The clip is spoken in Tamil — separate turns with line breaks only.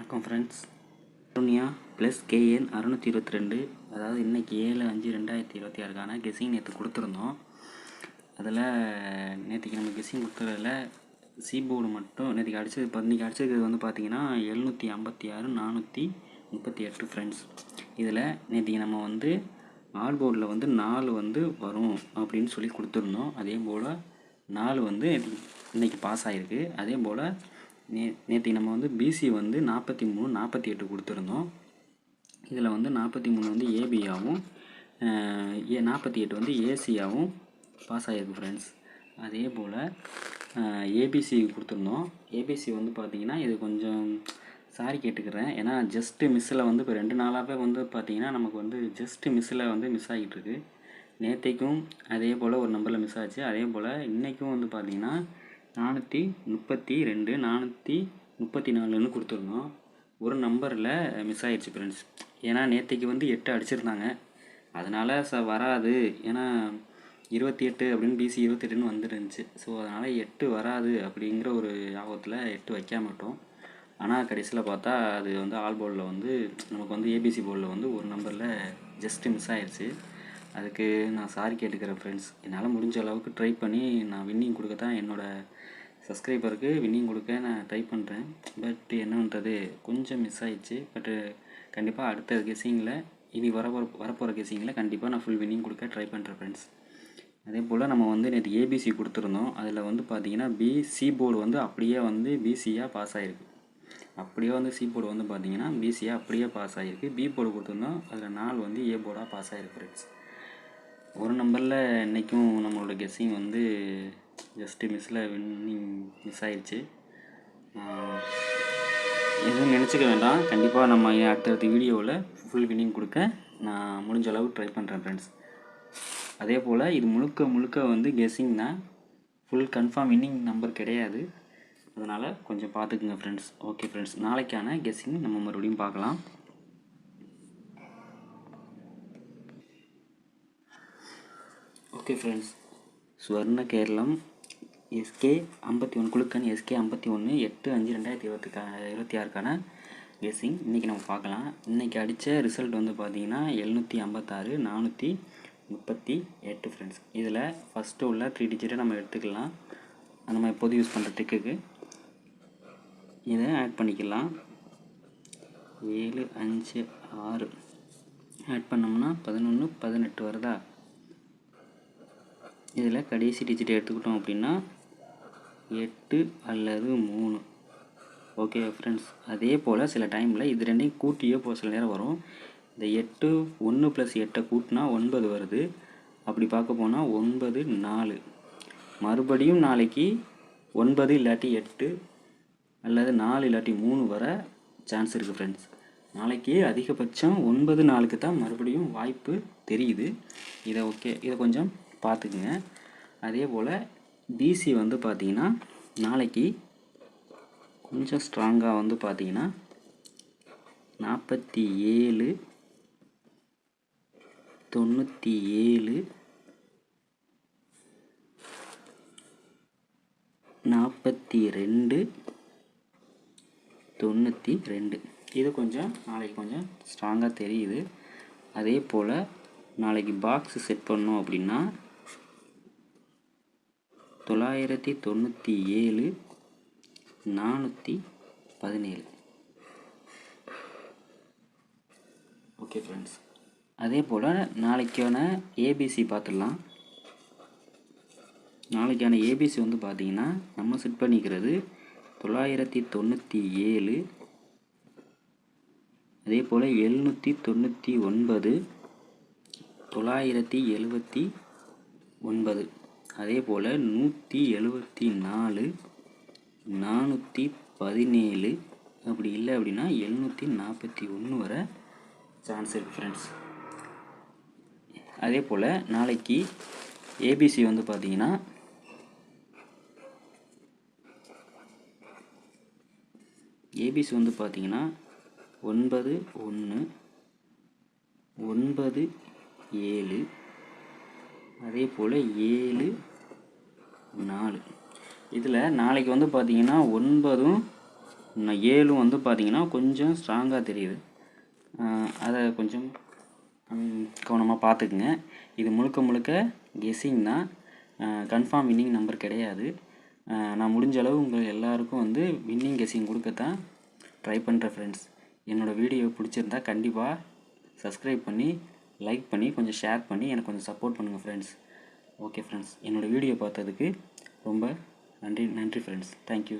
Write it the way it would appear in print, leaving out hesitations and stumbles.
வணக்கம் ஃப்ரெண்ட்ஸ். அருண்யா ப்ளஸ் கேஎன் 622, அதாவது இன்றைக்கி 7/5/2026 கெஸ்ஸிங் நேற்று கொடுத்துருந்தோம். அதில் நேற்றுக்கு நம்ம கெஸ்ஸிங் கொடுத்ததில் போர்டு மட்டும் நேற்றுக்கு அடித்தது இன்றைக்கி அடித்தது வந்து பார்த்திங்கன்னா 756 438 ஃப்ரெண்ட்ஸ். இதில் நேற்றுக்கு நம்ம வந்து ஆல் போர்டில் வந்து 4 வந்து வரும் அப்படின்னு சொல்லி கொடுத்துருந்தோம். அதே போல் 4 வந்து இன்றைக்கி பாஸ் ஆகிருக்கு. அதே போல் நேற்று நம்ம வந்து பிசி வந்து 43 48 கொடுத்துருந்தோம். இதில் வந்து 43 வந்து ஏபியாகவும் 48 வந்து ஏசியாகவும் பாஸ் ஆகிருக்கு ஃப்ரெண்ட்ஸ். அதே போல் ஏபிசி கொடுத்துருந்தோம். ஏபிசி வந்து பார்த்திங்கன்னா இது கொஞ்சம் சாரி கேட்டுக்கிறேன், ஏன்னா ஜஸ்ட்டு மிஸ்ஸில் வந்து இப்போ 2 நாளாகவே வந்து பார்த்திங்கன்னா நமக்கு வந்து ஜஸ்ட்டு மிஸ்ஸில் வந்து மிஸ் ஆகிட்டுருக்கு. நேற்றைக்கும் அதே போல் ஒரு நம்பரில் மிஸ் ஆச்சு. அதே போல் இன்றைக்கும் வந்து பார்த்திங்கன்னா 432 434 கொடுத்துருந்தோம். ஒரு நம்பரில் மிஸ் ஆகிடுச்சு ஃப்ரெண்ட்ஸ். ஏன்னா நேற்றைக்கு வந்து 8 அடிச்சிருந்தாங்க, அதனால் வராது. ஏன்னா 28 அப்படின்னு பிசி 28ன்னு வந்துருந்துச்சு. ஸோ அதனால் 8 வராது அப்படிங்கிற ஒரு ஆபத்தில் 8 வைக்க மாட்டோம். ஆனால் கடைசியில் பார்த்தா அது வந்து ஆல் போர்டில் வந்து நமக்கு வந்து ஏபிசி போர்டில் வந்து ஒரு நம்பரில் ஜஸ்ட்டு மிஸ் ஆகிடுச்சு. அதுக்கு நான் சாரி கேட்டுக்கிறேன் ஃப்ரெண்ட்ஸ். என்னால் முடிஞ்ச அளவுக்கு ட்ரை பண்ணி நான் வின்னிங் கொடுக்க தான் என்னோடய சப்ஸ்கிரைபருக்கு வின்னிங் கொடுக்க நான் ட்ரை பண்ணுறேன். பட் என்ன பண்ணுறது, கொஞ்சம் மிஸ் ஆகிடுச்சு. பட்டு கண்டிப்பாக அடுத்த கெஸ்ஸிங்கில் இனி வரப்போகிற கெஸ்ஸிங்கில் கண்டிப்பாக நான் ஃபுல் வின்னிங் கொடுக்க ட்ரை பண்ணுறேன் ஃப்ரெண்ட்ஸ். அதே போல் நம்ம வந்து நேற்று ஏபிசி கொடுத்துருந்தோம். அதில் வந்து பார்த்திங்கன்னா சி போர்டு வந்து அப்படியே வந்து பிசியாக பாஸ் ஆகிருக்கு. அப்படியே வந்து சி போர்டு வந்து பார்த்திங்கன்னா பிசியாக அப்படியே பாஸ் ஆகிருக்கு. பி போர்டு கொடுத்துருந்தோம், அதில் 4 வந்து ஏ போர்டாக பாஸ் ஆகிருக்கு ஃப்ரெண்ட்ஸ். ஒரு நம்பரில் இன்றைக்கும் நம்மளோட கெஸ்ஸிங் வந்து ஜஸ்ட்டு மிஸ்ஸில் வின்னிங் மிஸ் ஆகிடுச்சு. எதுவும் நினச்சிக்க வேண்டாம். கண்டிப்பாக நம்ம அடுத்தடுத்த வீடியோவில் ஃபுல் வின்னிங் கொடுக்க நான் முடிஞ்ச அளவு ட்ரை பண்ணுறேன் ஃப்ரெண்ட்ஸ். அதே போல் இது முழுக்க வந்து கெஸ்ஸிங் தான், ஃபுல் கன்ஃபார்ம் வின்னிங் நம்பர் கிடையாது. அதனால் கொஞ்சம் பார்த்துக்குங்க ஃப்ரெண்ட்ஸ். ஓகே ஃப்ரெண்ட்ஸ், நாளைக்கான கெஸ்ஸிங் நம்ம மறுபடியும் பார்க்கலாம். ஓகே ஃப்ரெண்ட்ஸ், ஸ்வர்ண கேரளம் எஸ்கே 51 குழுக்கன் எஸ்கே 51 8/5/2026 கெஸ்ஸிங் இன்றைக்கி நம்ம பார்க்கலாம். இன்றைக்கி அடித்த ரிசல்ட் வந்து பார்த்திங்கன்னா 756 438 ஃப்ரெண்ட்ஸ். இதில் ஃபஸ்ட்டு உள்ள 3 டிஜிட்டை நம்ம எடுத்துக்கலாம். நம்ம எப்போது யூஸ் பண்ணுற ட்ரிக்குக்கு இதை ஆட் பண்ணிக்கலாம். 7 5 6 ஆட் பண்ணோம்னா 11 18 வருதா. இதில் கடைசி டிஜிட்டை எடுத்துக்கிட்டோம் அப்படின்னா 8 அல்லது 3. ஓகே ஃப்ரெண்ட்ஸ், அதே போல் சில டைமில் இது ரெண்டையும் கூட்டியே போக சில நேரம் வரும். இந்த 8 1 + 8 கூட்டினா 9 வருது. அப்படி பார்க்க போனால் 9 4. மறுபடியும் நாளைக்கு 9 இல்லாட்டி 8 அல்லது 4 இல்லாட்டி 3 வர சான்ஸ் இருக்குது ஃப்ரெண்ட்ஸ். நாளைக்கு அதிகபட்சம் 9 4க்கு தான் மறுபடியும் வாய்ப்பு தெரியுது. இதை கொஞ்சம் பார்த்துக்குங்க. அதே போல் பிசி வந்து பார்த்திங்கன்னா நாளைக்கு கொஞ்சம் ஸ்ட்ராங்காக வந்து பார்த்திங்கன்னா 47 97 42 92 இது கொஞ்சம் நாளைக்கு கொஞ்சம் ஸ்ட்ராங்காக தெரியுது. அதே போல் நாளைக்கு பாக்ஸ் செட் பண்ணோம் அப்படின்னா 997 417. ஓகே ஃப்ரெண்ட்ஸ், அதே போல் நாளைக்கான ஏபிசி பார்த்துடலாம். நாளைக்கான ஏபிசி வந்து பார்த்திங்கன்னா நம்ம செட் பண்ணிக்கிறது 997, அதே போல் 799 979, அதே போல் 174 417, அப்படி இல்லை அப்படின்னா 741 வர சான்ஸ் இருக்குது ஃப்ரெண்ட்ஸ். அதே போல் நாளைக்கு ஏபிசி வந்து பார்த்திங்கன்னா 9 1 9 7, அதே போல் 7 4. இதில் நாளைக்கு வந்து பார்த்திங்கன்னா 9 7 வந்து பார்த்தீங்கன்னா கொஞ்சம் ஸ்ட்ராங்காக தெரியுது. அதை கொஞ்சம் கவனமாக பார்த்துக்குங்க. இது முழுக்க முழுக்க கெஸ்ஸிங் தான், கன்ஃபார்ம் வின்னிங் நம்பர் கிடையாது. நான் முடிஞ்ச அளவு உங்கள் எல்லாருக்கும் வந்து வின்னிங் கெஸ்ஸிங் கொடுக்கத்தான் ட்ரை பண்ணுறேன் ஃப்ரெண்ட்ஸ். என்னோடய வீடியோ பிடிச்சிருந்தா கண்டிப்பாக சப்ஸ்கிரைப் பண்ணி, லைக் பண்ணி, கொஞ்சம் ஷேர் பண்ணி எனக்கு கொஞ்சம் சப்போர்ட் பண்ணுங்கள் ஃப்ரெண்ட்ஸ். ஓகே ஃப்ரெண்ட்ஸ், என்னோடய வீடியோ பார்த்ததுக்கு ரொம்ப நன்றி ஃப்ரெண்ட்ஸ். தேங்க்யூ.